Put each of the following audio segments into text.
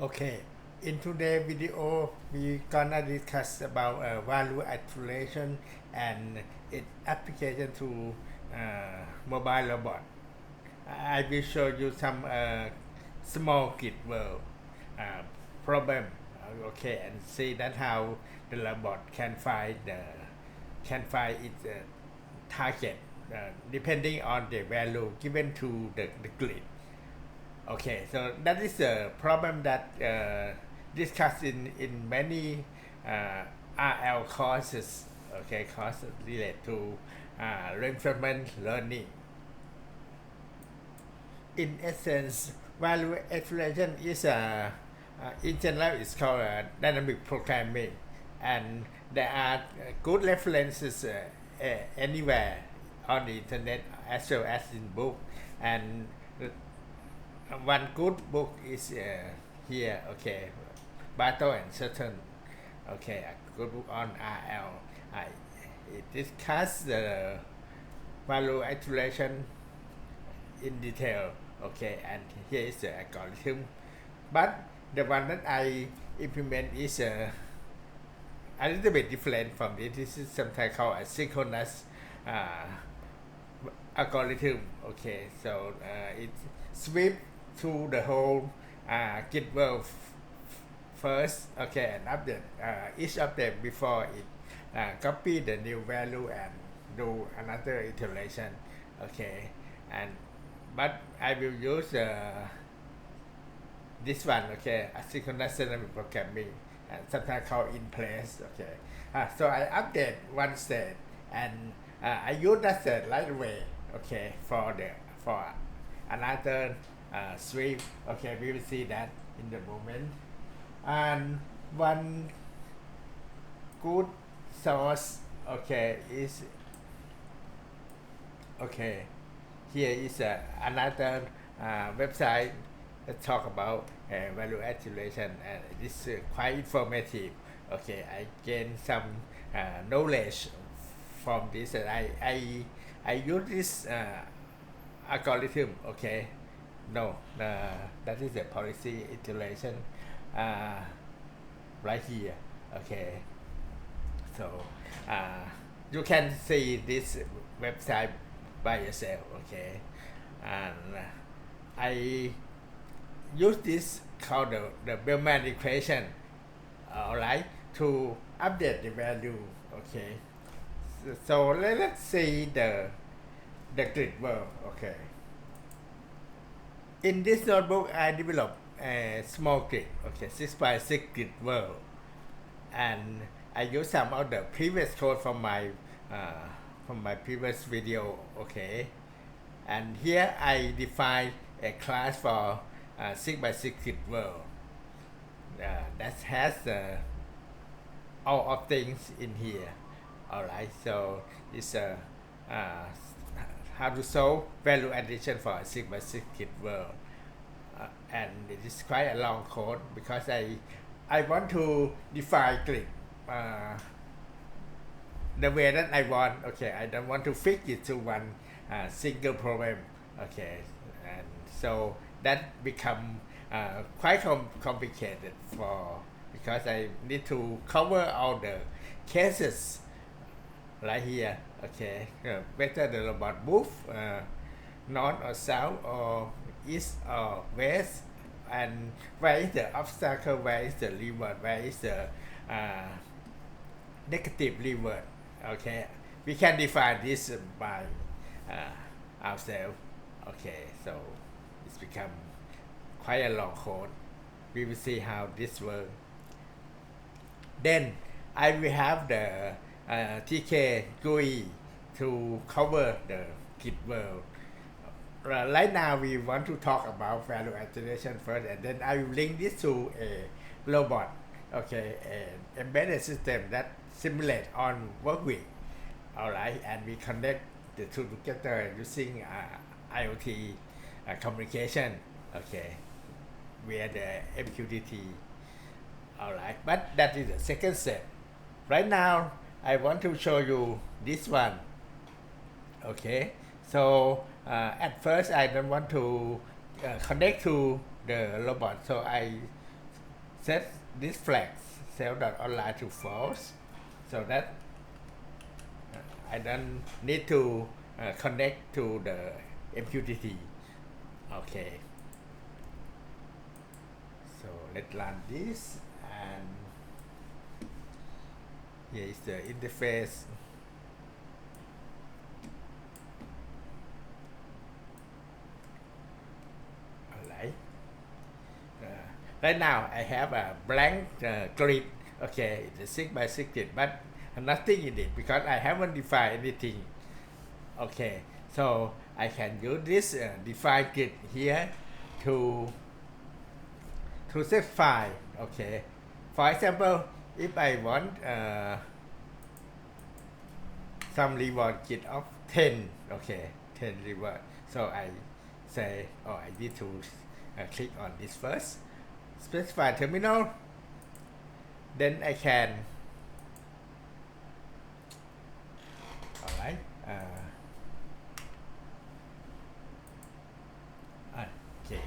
Okay, in today's video, we gonna discuss about value acceleration and its application to mobile robot. I will show you some small grid world uh, problem. Okay, and see that how the robot can find its target depending on the value given to the grid. Okay, so that is a problem that discussed in many RL courses. Okay, courses related to reinforcement learning. In essence, value acceleration is in general it's called dynamic programming, and there are good references anywhere on the internet as well as in book, and one good book is here. Okay, Battle and Sutton. Okay, a good book on RL. It discuss the value acceleration in detail. Okay, and here is the algorithm, but the one that I implement is a little bit different from this. This is sometimes called a synchronous algorithm. Okay, so it sweep through the whole grid world first. Okay, and update each of them before it copy the new value and do another iteration. Okay, and but I will use this one. Okay, asynchronous dynamic programming, and sometimes called in place. Okay, so I update one state, and I use that state right away. Okay, for another stream. Okay, we will see that in the moment. And one good source. Okay, is okay. Here is another website that talk about value acceleration, and this is quite informative. Okay, I gain some knowledge from this, and I use this algorithm. Okay, no, that is the policy iteration right here. Okay, so you can see this website by yourself. Okay, and I use this called the Bellman equation, all right, to update the value. Okay, so let's see the grid world. Okay, in this notebook I developed a small grid. Okay, 6x6 grid world, and I use some of the previous code from my previous video. Okay, and here I define a class for 6x6 grid world that has all of things in here. All right, so it's how to solve value addition for a 6x6 grid world, and it is quite a long code because I want to define grid the way that I want. Okay, I don't want to fix it to one single problem. Okay, and so that become quite complicated because I need to cover all the cases right here. Okay, whether the robot move north or south or east or west, and where is the obstacle, where is the reward, where is the negative reward. Okay, we can define this by ourselves. Okay, so it's become quite a long code. We will see how this works. Then I will have the TK GUI to cover the grid world. Right now we want to talk about value acceleration first, and then I will link this to a robot. Okay, an embedded system that simulate on Wokwi. All right, and we connect the two together using IoT communication. Okay, via the MQTT. All right, but that is the second step. Right now I want to show you this one. Okay, so at first I don't want to connect to the robot, so set this flag self.online to false, so that I don't need to connect to the MQTT. Okay, so let's run this, and here is the interface. Alright. Right now I have a blank grid. Okay, it's a 6 by 6 grid, but nothing in it because I haven't defined anything. Okay, so I can use this define grid here to specify. Okay, for example, if I want some reward grid of 10, okay, 10 reward, so I say, oh, I need to click on this first, specify terminal, then I can, alright, okay,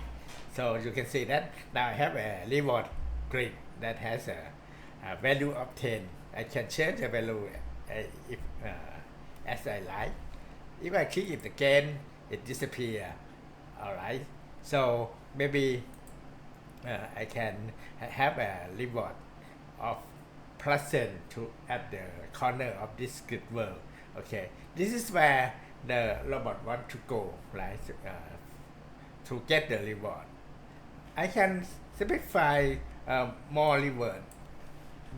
so you can see that now I have a reward grid that has a value of 10. I can change the value if as I like. If I click it again, it disappears. Alright, so maybe I can have a reward of +10 to at the corner of this grid world. Okay, this is where the robot want to go, right? To get the reward. I can specify more reward,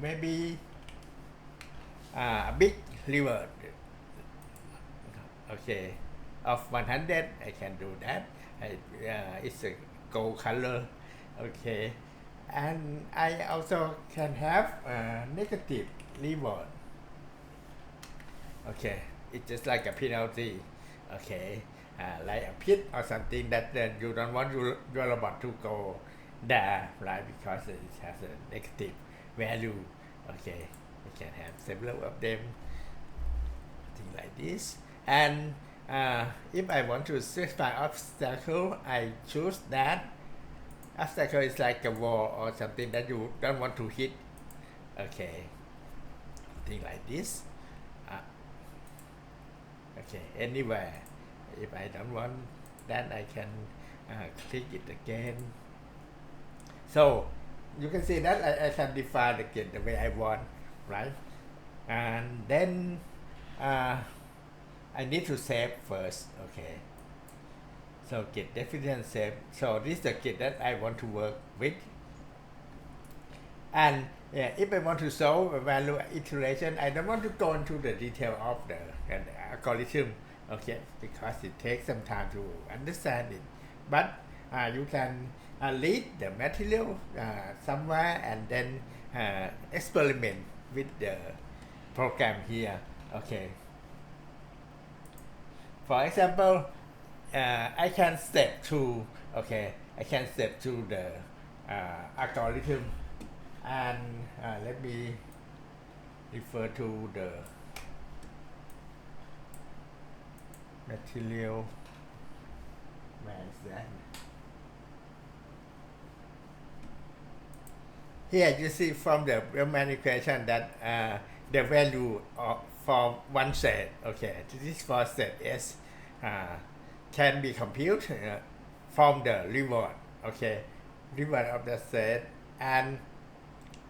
maybe a big reward. Okay, of 100, I can do that. It's a gold color. Okay, and I also can have a negative reward. Okay, it's just like a penalty. Okay, like a pit or something that you don't want your robot to go there, right? Because it has a negative value. Okay, you can have several of them, things like this. And if I want to specify obstacle, I choose that. Obstacle is like a wall or something that you don't want to hit. Okay, thing like this. Okay, anywhere. If I don't want that, I can click it again. So you can see that I can define the grid the way I want, right? And then I need to save first. Okay, so git definition save. So this is the grid that I want to work with. And if I want to solve a value iteration, I don't want to go into the detail of the algorithm, okay, because it takes some time to understand it. But you can read the material somewhere and then experiment with the program here. Okay. For example, I can step to, okay, I can step to the algorithm, and let me refer to the material. Where is that? Here you see from the Bellman equation that the value for one set, okay, this is for set S, can be computed from the reward, okay, reward of the set, and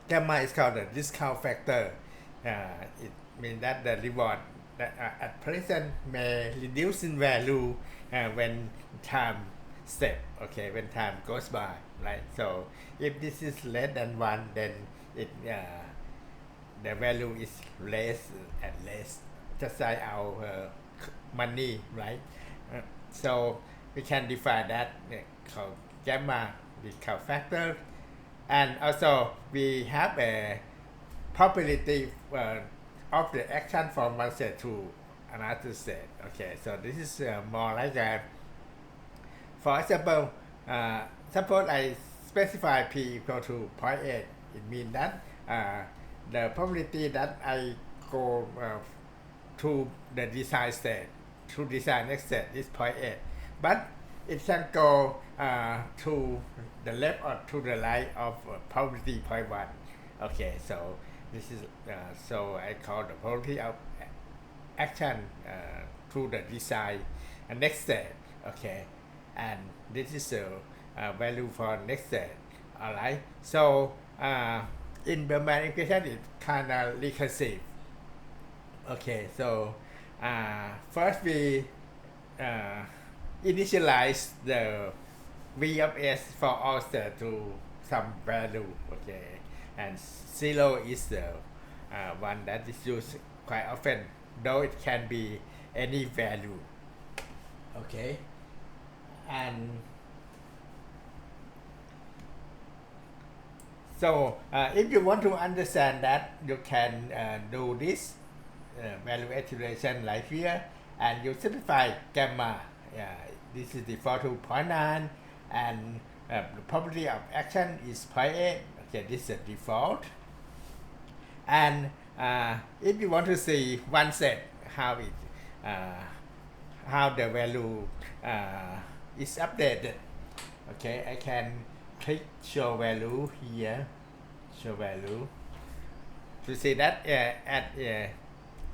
gamma is called the discount factor. It means that the reward that at present may reduce in value when time step, okay, when time goes by, right? So if this is less than 1, then it the value is less and less, just like our money, right? So we can define that called gamma discount factor, and also we have a probability of the action from one set to another set. Okay, so this is more like a, for example, suppose I specify p equal to 0.8, it means that the probability that I go to the design state, to design next set is 0.8. But it can go to the left or to the right of probability 0.1. Okay, so this is so I call the probability of action through the design and next step. Okay, and this is the value for next step. All right, so in Bellman equation it's kind of recursive. Okay, so first we initialize the v of s for all steps to some value. Okay, and 0 is the one that is used quite often, though it can be any value. Okay, and so if you want to understand that, you can do this value iteration like here, and you simplify gamma. This is default to 0.9, and the probability of action is 0.8. Okay, this is the default. And if you want to see one set how it how the value is updated, okay, I can click show value here, show value, to see that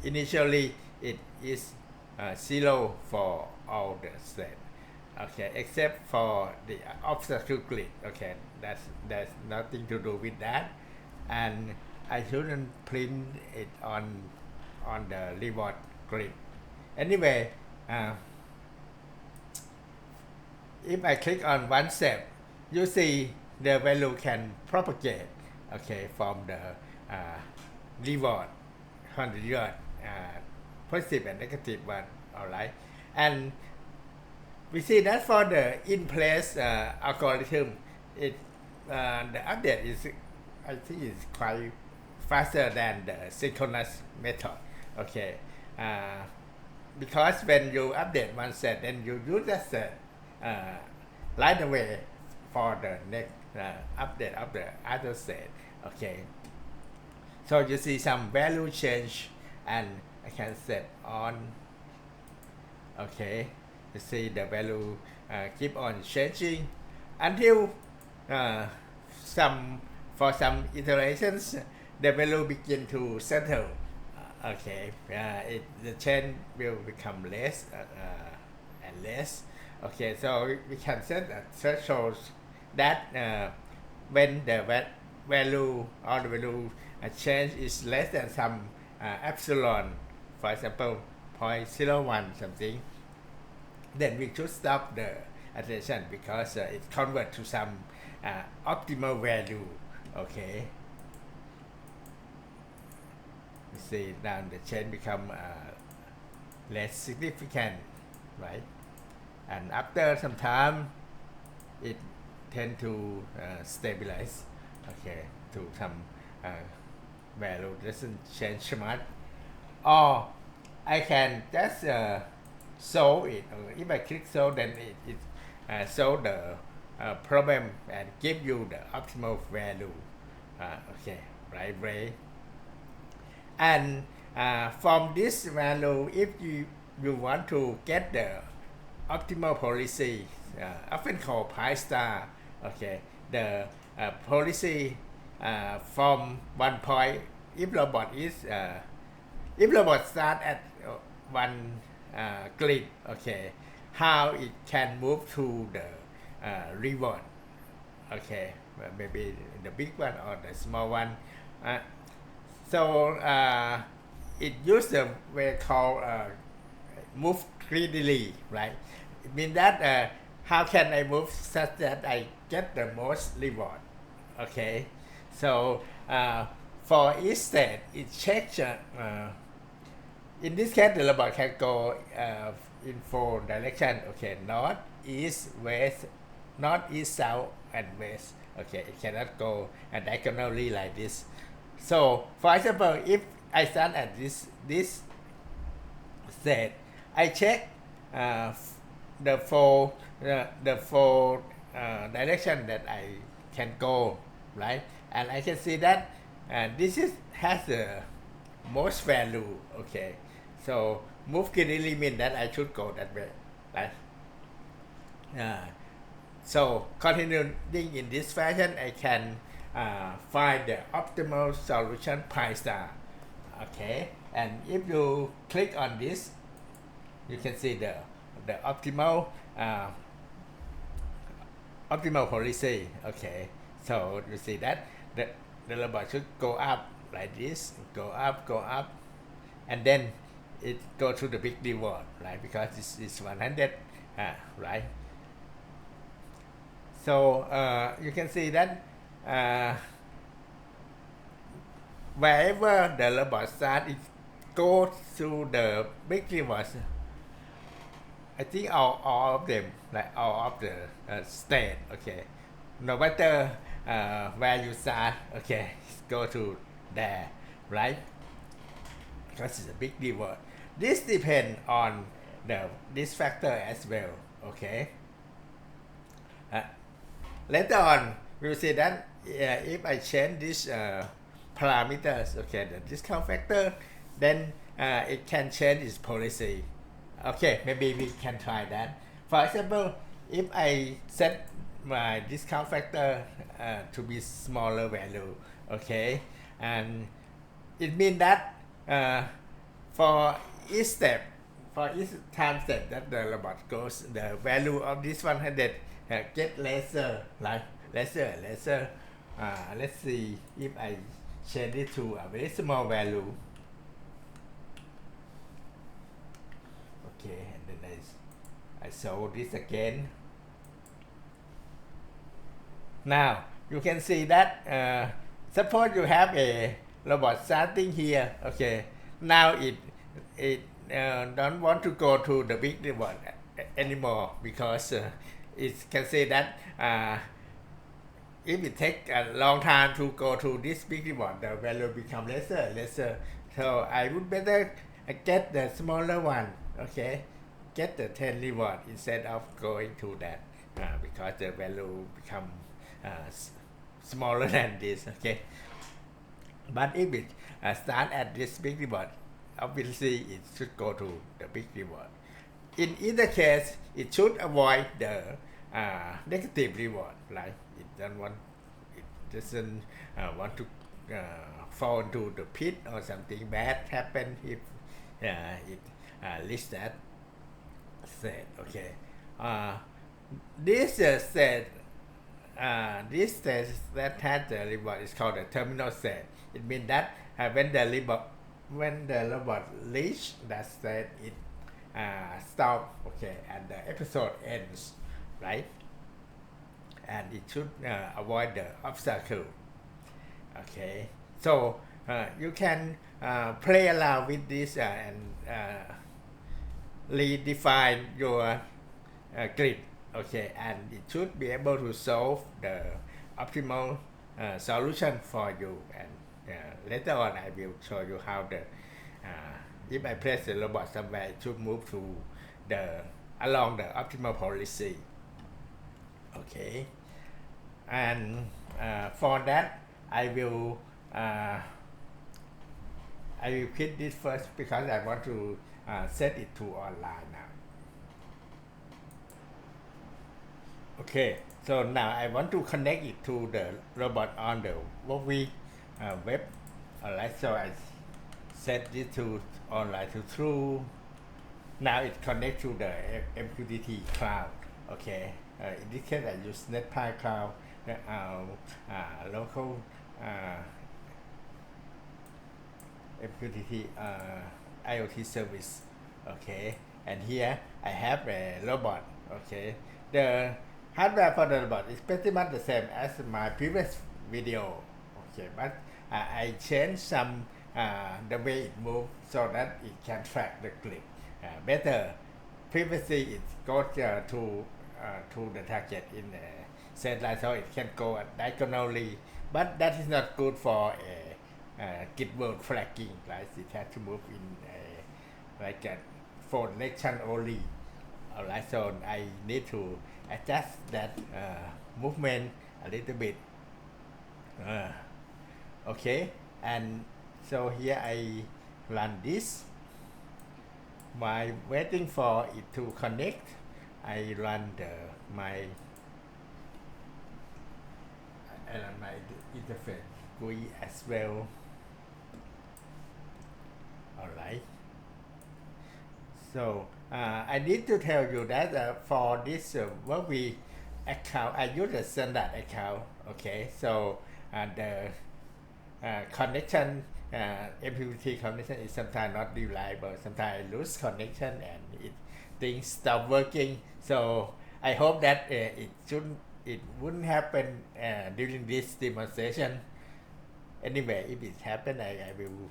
initially it is 0 for all the set. Okay, except for the obstacle grid. Okay, there's nothing to do with that, and I shouldn't print it on the reward grid. Anyway, if I click on one step, you see the value can propagate. Okay, from the reward, from the reward, positive and negative one. All right, and we see that for the in-place algorithm, the update is, I think, is quite faster than the synchronous method. Okay, because when you update one set, then you use that set right away for the next update of the other set. Okay, so you see some value change, and I can set on. Okay, you see the value keep on changing until for some iterations the value begin to settle. Okay, the change will become less and less. Okay, so we can set a threshold that when the value or the value change is less than some epsilon, for example 0.01 something, then we should stop the iteration because it converts to some optimal value. Okay, you see now the change become less significant, right? And after some time it tend to stabilize. Okay, to some value doesn't change much, or I can just solve it. If I click solve, then it solve the problem and give you the optimal value. Okay, right way. And from this value, if you want to get the optimal policy, often called pi star. Okay, the policy from one point, if robot start at one grid, okay, how it can move to the reward. Okay, maybe the big one or the small one. So it uses the way called move greedily, right? It means that how can I move such that I get the most reward? Okay, so for each state, it checks. In this case, the robot can go in 4 directions. Okay, north, east, west, north, east, south, and west. Okay, it cannot go diagonally like this. So, for example, if I start at this state, I check the four direction that I can go, right? And I can see that this has the most value. Okay, so move greedily means that I should go that way, right? So continuing in this fashion, I can find the optimal solution pi star. Okay, and if you click on this, you can see the optimal policy. Okay, so you see that the robot should go up like this, go up, and then it go to the big reward, right? Because this is 100, right? So you can see that wherever the robot start, it goes to the big rewards. I think all of them, like all of the state, okay. No matter where you start, okay, go to there, right? Because it's a big reward. This depends on this factor as well, okay. Later on, we will see that if I change this parameters, okay, the discount factor, then it can change its policy. Okay, maybe we can try that. For example, if I set my discount factor to be smaller value, okay, and it means that for each step, for each time step that the robot goes, the value of this 100 get lesser, like lesser. Let's see if I change it to a very small value. Okay, and then I show this again. Now you can see that suppose you have a robot starting here. Okay, now it don't want to go to the big reward anymore because it can say that if it take a long time to go to this big reward, the value become lesser. So I would better get the smaller one. Okay, get the 10 reward instead of going to that because the value become smaller than this. Okay, but if it start at this big reward, obviously it should go to the big reward. In either case, it should avoid the negative reward, like it doesn't want to fall into the pit or something bad happen if it lists that set. Okay, this set that has the reward is called the terminal set. It means that when the robot reach that set, it stop, okay, and the episode ends, right? And it should avoid the obstacle. Okay, so you can play around with this and redefine your grid. Okay, and it should be able to solve the optimal solution for you. And later on, I will show you how if I place the robot somewhere, it should move to along the optimal policy. Okay, and for that, I will quit this first because I want to set it to online now. Okay, so now I want to connect it to the robot on the Wokwi web. Alright, so I set this to online to true. Now it connects to the MQTT cloud. Okay, in this case I use NETPIE cloud, local MQTT IoT service. Okay, and here I have a robot. Okay, the hardware for the robot is pretty much the same as my previous video. Okay, but I changed some the way it moves so that it can track the grid better. Previously it goes to the target in a set line, so it can go diagonally, but that is not good for a gridworld flagging, right? It has to move in like a for direction only. Alright, so I need to adjust that movement a little bit. Okay, and so here I run this while waiting for it to connect. I run my interface GUI as well. Alright. So I need to tell you that for this Wokwi account, I use a standard account. Okay, so the connection, MPVT connection is sometimes not reliable. Sometimes I lose connection and things stop working. So I hope that it wouldn't happen during this demonstration. Anyway, if it happens, I will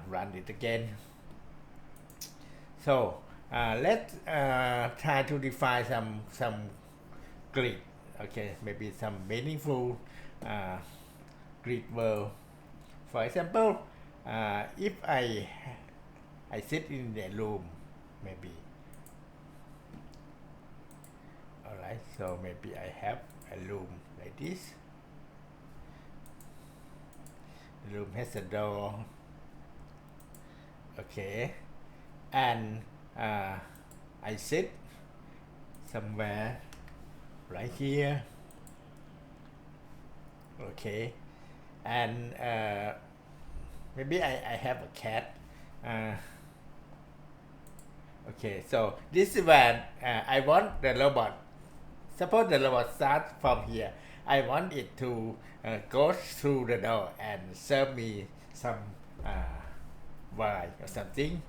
run it again. So let's try to define some grid. Okay, maybe some meaningful grid world. For example, if I sit in a room, maybe. Alright, so maybe I have a room like this. The room has a door. Okay, and I sit somewhere right here. Okay, and maybe I have a cat. Okay, so this is where I want the robot. Suppose the robot starts from here. I want it to go through the door and serve me some wine or something.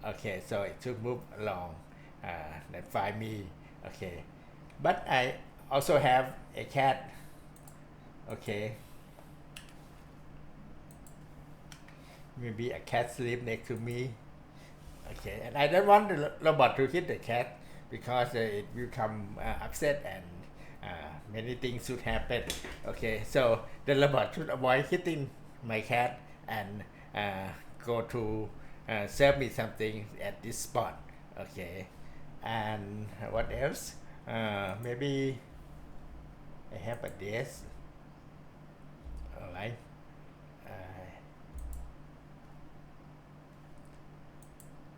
Okay, so it should move along and find me. Okay, but I also have a cat. Okay, maybe a cat sleep next to me. Okay, and I don't want the robot to hit the cat because it will become upset and many things should happen. Okay, so the robot should avoid hitting my cat and go to serve me something at this spot. Okay, and what else? Maybe I have a desk. Alright.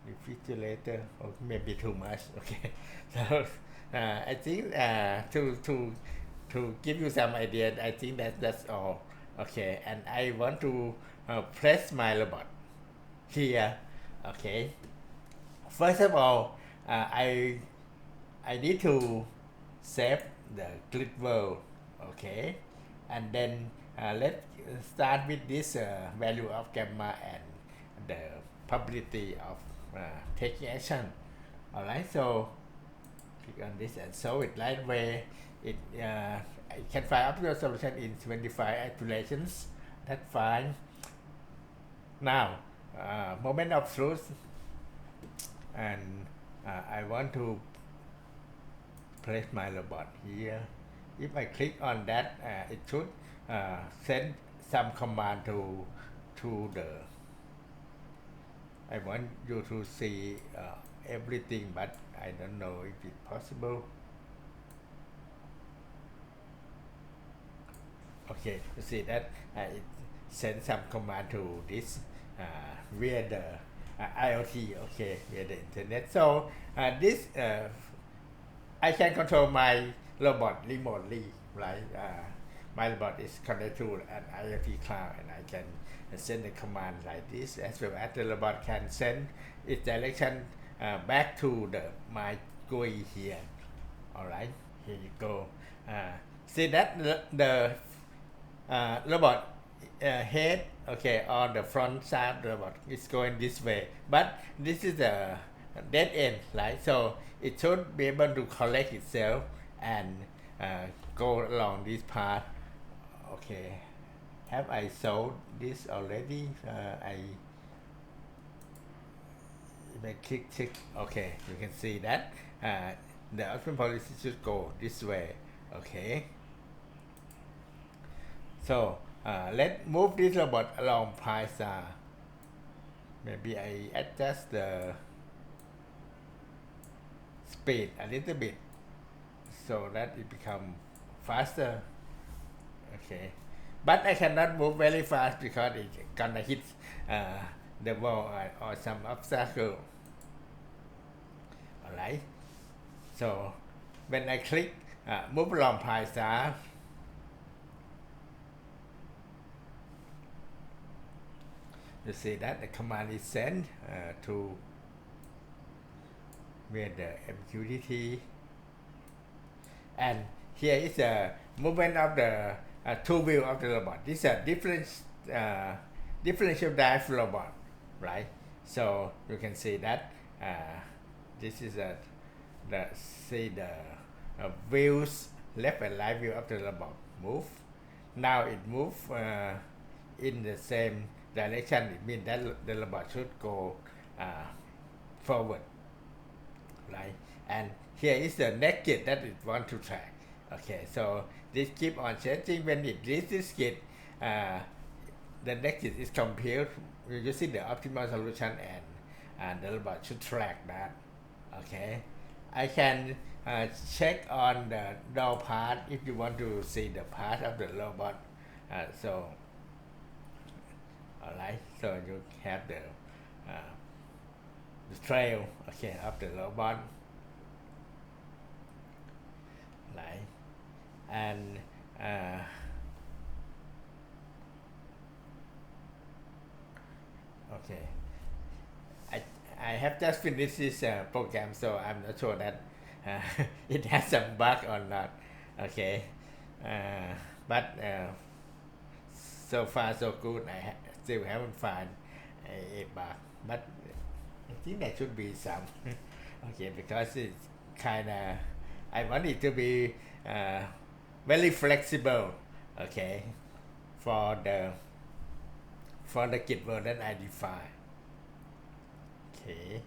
Refrigerator, or maybe too much. Okay, so I think to give you some idea, I think that's all. Okay, and I want to press my robot here. Okay, first of all, I need to save the grid world. Okay, and then let's start with this value of gamma and the probability of taking action. Alright, so click on this and solve it right way. I can find optimal solution in 25 iterations. That's fine. Now, moment of truth, and I want to place my robot here. If I click on that, it should send some command to the. I want you to see everything, but I don't know if it's possible. Okay, you see that it sends some command to this via the IoT. Okay, via the internet. So this I can control my robot remotely, right? My robot is connected to an IoT cloud, and I can send a command like this, as well as the robot can send its direction back to my GUI here. Alright, here you go. See that the robot head, okay, on the front side the robot is going this way, but this is a dead end, right? So it should be able to collect itself and go along this path. Okay, have I solved this already? If I click, okay, you can see that the option policy should go this way. Okay, so let's move this robot along path. Maybe I adjust the speed a little bit so that it become faster. Okay, but I cannot move very fast because it's gonna hit the wall or some obstacle. Alright, So when I click move along pie star, you see that the command is sent to where the MQTT, and here is the movement of the two wheel of the robot. This is a differential drive robot, right? So you can see that this is the wheels, left and right wheel of the robot move. Now it move in the same direction. It means that the robot should go forward, right? And here is the naked that it want to track. Okay, so this keep on changing. When it reaches this gate, the naked is compiled using the optimal solution, and the robot should track that. Okay, I can check on the door part if you want to see the part of the robot. So, alright, so you have the trail, okay, of the robot, right? And okay, I have just finished this program, so I'm not sure that it has some bug or not. Okay, but so far so good. I still haven't found a bug, but I think there should be some. Okay, because it's kind of, I want it to be very flexible. Okay, for the gridworld that I define. Okay,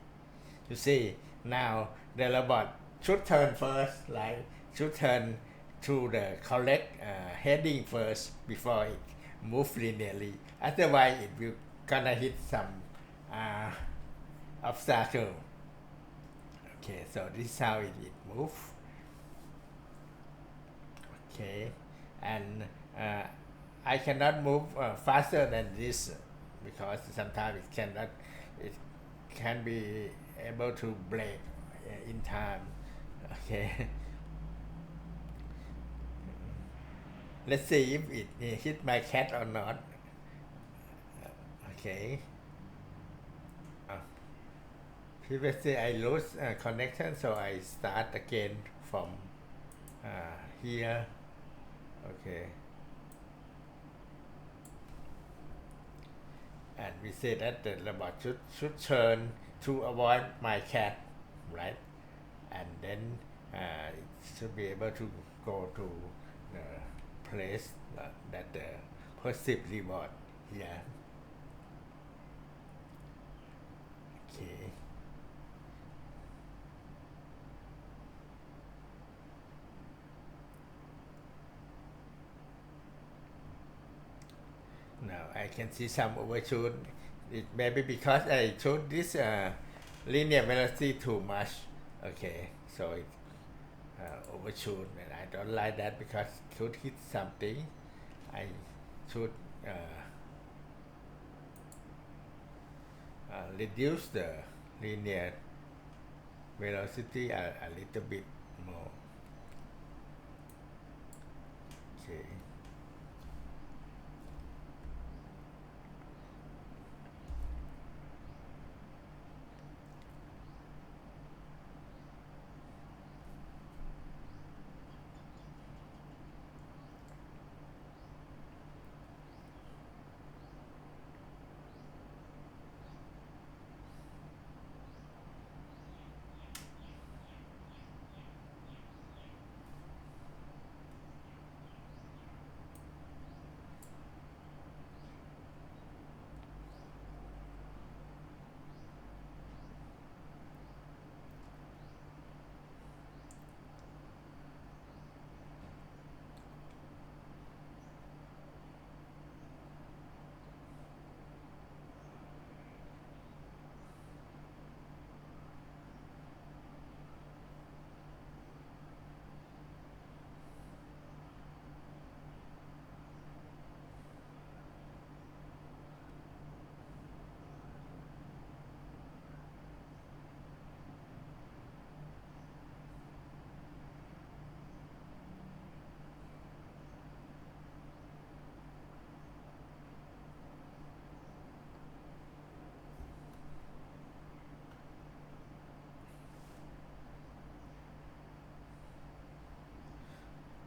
you see now the robot should turn first, like should turn to the correct heading first before it move linearly. Otherwise, it will gonna hit some obstacle. Okay, so this is how it move. Okay, and I cannot move faster than this because sometimes it can be able to brake in time. Okay. Let's see if it hit my cat or not. Okay. Previously I lose connection, so I start again from here. Okay. And we say that the robot should turn to avoid my cat, right? And then it should be able to go to the place that the positive reward here. Okay. Now I can see some overshoot. It may be because I showed this linear velocity too much. Okay, so it overshoot, and I don't like that because it could hit something. I should reduce the linear velocity a little bit more. Okay.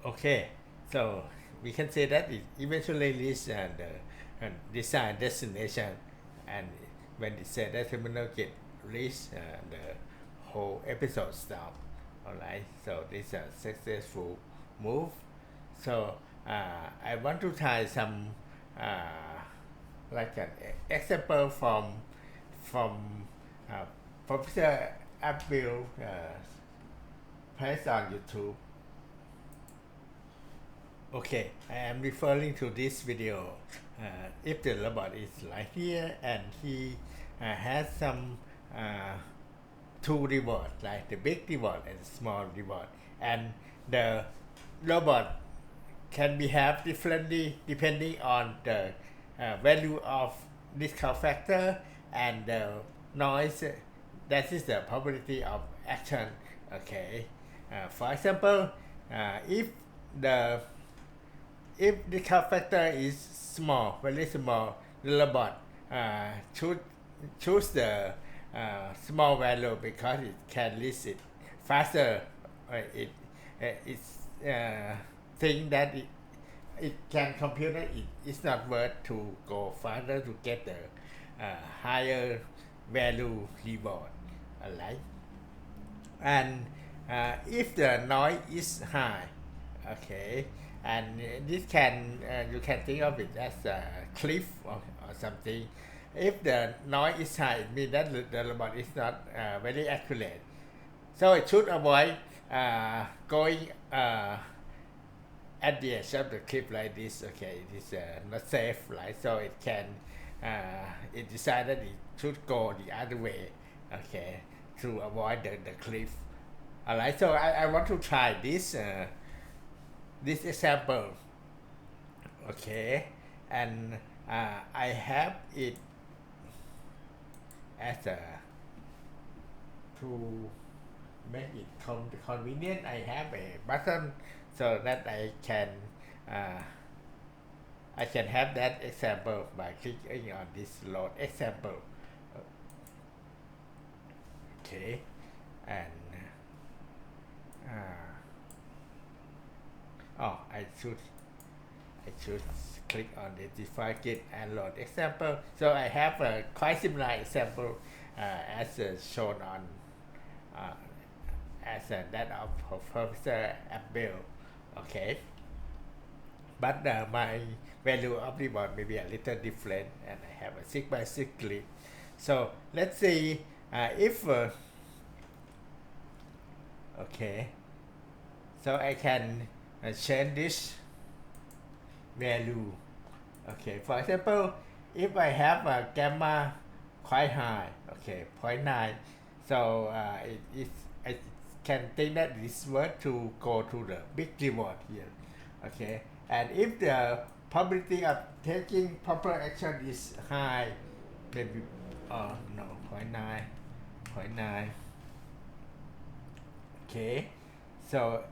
Okay, so we can say that it eventually reaches the desired destination, and when the said that terminal get reached, the whole episode stop. All right, so this is a successful move. So I want to try some like an example from uh, Professor Abdul placed on YouTube. Okay, I am referring to this video. If the robot is right here and he has some two reward, like the big reward and the small reward, and the robot can be have differently depending on the value of discount factor and the noise. That is the probability of action. Okay, for example, if the discount factor is small, very small, the robot choose the small value because it can list it faster. It's think that it can compute that it's not worth to go further to get the higher value reward. Alright, and if the noise is high, okay, and this can you can think of it as a cliff or something. If the noise is high, it means that the robot is not very accurate, so it should avoid going at the edge of the cliff like this. Okay, it is not safe, right? So it can it decided it should go the other way, okay, to avoid the cliff. All right, so I want to try this this example, okay, and I have it as a to make it convenient. I have a button so that I can have that example by clicking on this load example. Okay, and I should click on the define git and load example. So I have a quite similar example as shown on as that of Professor Abel. Okay, but my value of reward may be a little different, and I have a 6x6 grid. So let's see if okay, so I can change this value. Okay, for example, if I have a gamma quite high, okay, 0.9, so I can think that it's worth to go to the big reward here. Okay, and if the probability of taking proper action is high, maybe no, 0.9. Okay, so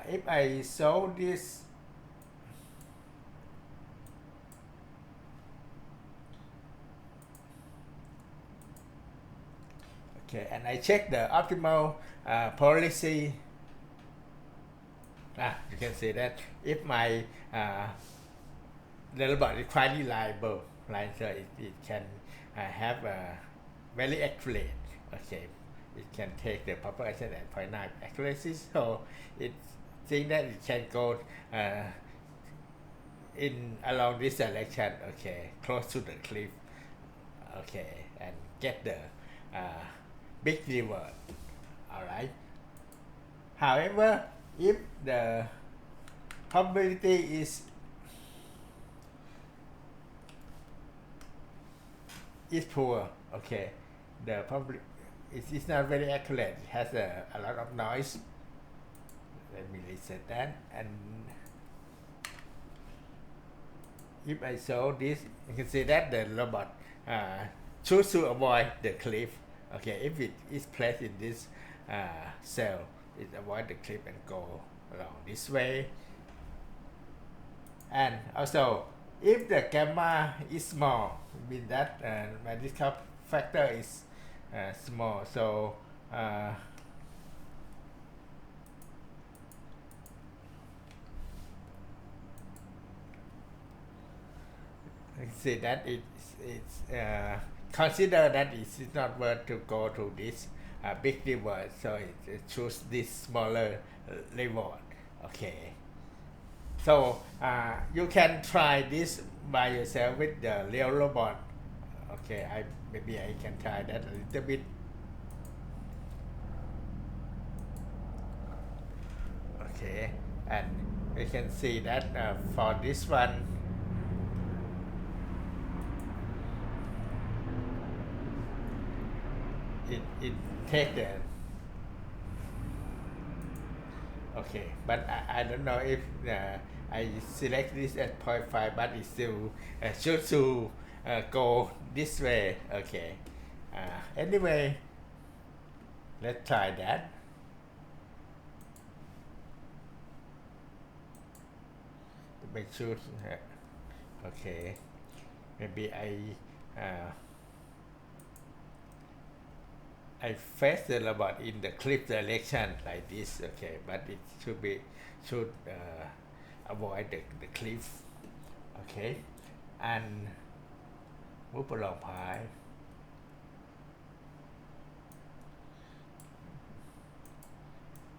if I solve this, okay, and I check the optimal policy. You can see that if my the robot is quite reliable, right? So it can have a very accurate. Okay, it can take the proper action at 0.9 accuracy. So it think that it can go in along this direction. Okay, close to the cliff. Okay, and get the big reward. All right. However, if the probability is poor, okay, the probability is not very accurate. It has a lot of noise. Let me reset that. And if I show this, you can see that the robot choose to avoid the cliff. Okay, if it is placed in this cell, it avoid the cliff and go along this way. And also, if the gamma is small, it means that my discount factor is small. So see that consider that it's not worth to go to this big reward, so it choose this smaller reward. Okay, so you can try this by yourself with the real robot. Okay, maybe I can try that a little bit. Okay, and we can see that for this one, it take the okay, but I don't know if I select this at 0.5, but it still should to go this way. Okay, anyway, let's try that. Make sure okay, maybe I face the robot in the clip direction like this. Okay, but it should avoid the cliff. Okay, and move along pie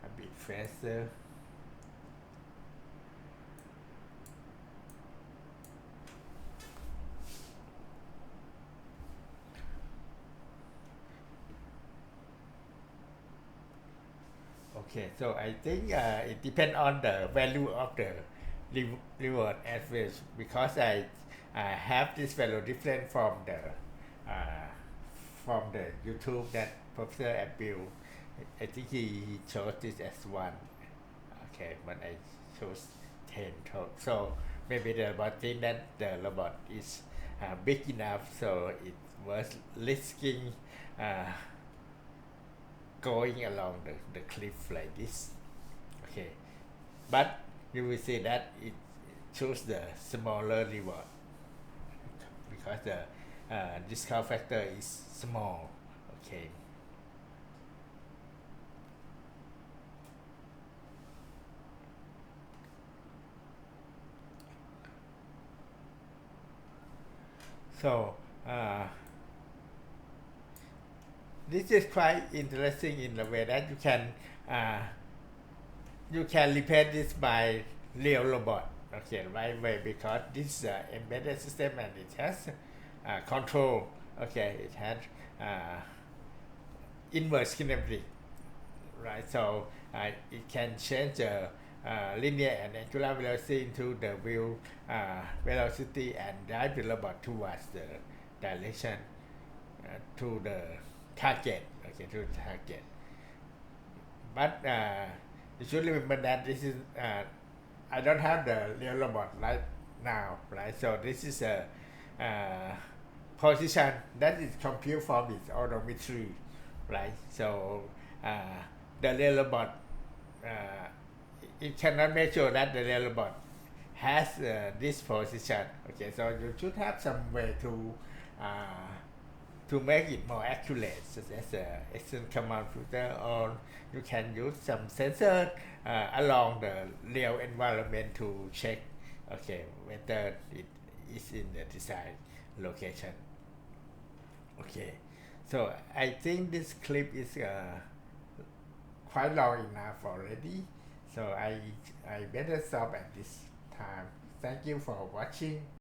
a bit faster. Okay, so I think it depends on the value of the reward as well, because I have this value different from the YouTube that Professor Abdul. I think he chose this as 1. Okay, but I chose 10. So maybe the robot think that the robot is big enough, so it was risking going along the cliff like this. Okay, but you will see that it choose the smaller reward because the discount factor is small. Okay, so this is quite interesting in the way that you can replace this by real robot. Okay, right way, because this embedded system and it has control. Okay, it has inverse kinematic, right? So it can change the linear and angular velocity into the wheel velocity and drive the robot towards the direction to the target. Okay, to the target. But you should remember that this is I don't have the real robot right now, right? So this is a position that is compute from its odometry, right? So the real robot it cannot make sure that the real robot has this position. Okay, so you should have some way to make it more accurate, such as external command filter, or you can use some sensor along the real environment to check, okay, whether it is in the desired location. Okay, so I think this clip is quite long enough already, so I better stop at this time. Thank you for watching.